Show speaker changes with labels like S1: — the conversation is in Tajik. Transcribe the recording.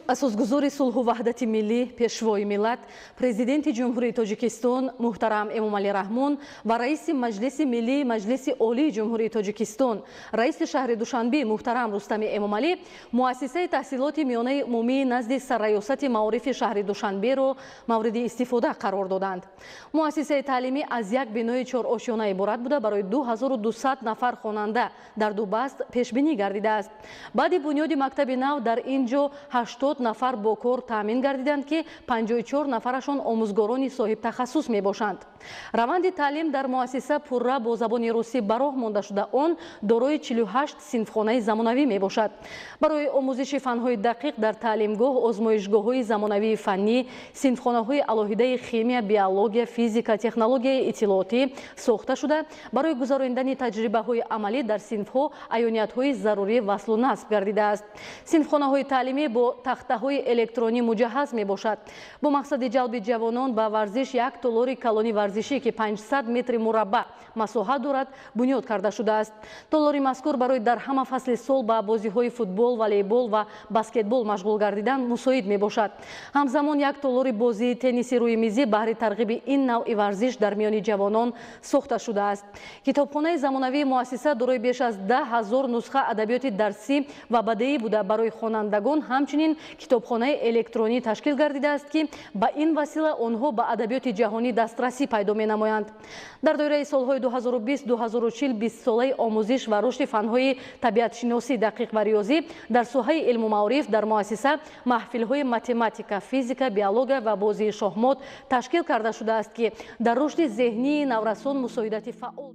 S1: асосгузори сулҳу ваҳдати миллӣ, пешвои миллат, президенти ҷумҳурии Тоҷикистон муҳтарам Эмомалӣ Раҳмон ва раиси Маҷлиси миллии Маҷлиси олии ҷумҳурии Тоҷикистон, раиси шаҳри Душанбе муҳтарам Рустами Эмомалӣ муассисаи таҳсилоти миёнаи умумии назди сарраёсати маорифи шаҳри Душанберо мавриди истифода қарор доданд. Муассисаи таълимӣ аз як бинои чорошёна иборат буда барои 2200 нафар хонанда дар ду баст пешбинӣ гардидааст. Баъди бунёди мактаби нав дар ин ҷо 80 нафар бо кор таъмин гардиданд ки 54 нафарашон омӯзгорони соҳибтахассус мебошанд. раванди таълим дар муассиса пурра бо забони русӣ бароҳ монда шуда он дорои 48 синфхонаи замонавӣ мебошад. барои омӯзиши фанҳои дақиқ дар таълимгоҳ озмоишгоҳҳои замонавии фаннӣ, синфхонаҳои алоҳидаи химия, биология, физика, технологияи иттилоотӣ сохта шуда барои гузарондани таҷрибаҳои амалӣ дар синфҳо айёниятҳои зарурӣ васлу насб гардидааст. синфхонаҳои таълимӣ бо тахтаҳои электронӣ муҷаҳҳаз мебошад. бо мақсади ҷалби ҷавонон ба варзиш як толори калони варзишӣ ки 500 метри мураббаъ масоҳат дорад бунёд карда шудааст. толори мазкур барои дар ҳама фасли сол ба бозиҳои футбол, волейбол ва баскетбол машғул гардидан мусоид мебошад. ҳамзамон як толори бозии тенниси рӯи мизӣ баҳри тарғиби ин навъи варзиш дар миёни ҷавонон сохта шудааст. китобхонаи замонавии муассиса дорои беш аз 10 000 нусха адабиёти дарсӣ ва бадеӣ буда барои хонандагон ҳамчунин китобхонаи электронӣ ташкил гардидааст ки ба ин васила онҳо ба адабиёти ҷаҳонӣ дастрасӣ пайдо менамоянд. дар доираи солҳои 2020-2040 20-солаи омӯзиш ва рушди фанҳои табиатшиносӣ, дақиқ ва риёзӣ дар соҳаи илму маориф дар муассиса маҳфилҳои математика, физика, биология ва бозии шоҳмот ташкил карда шудааст ки дар рушди зеҳнии наврасон мусоидати фаъол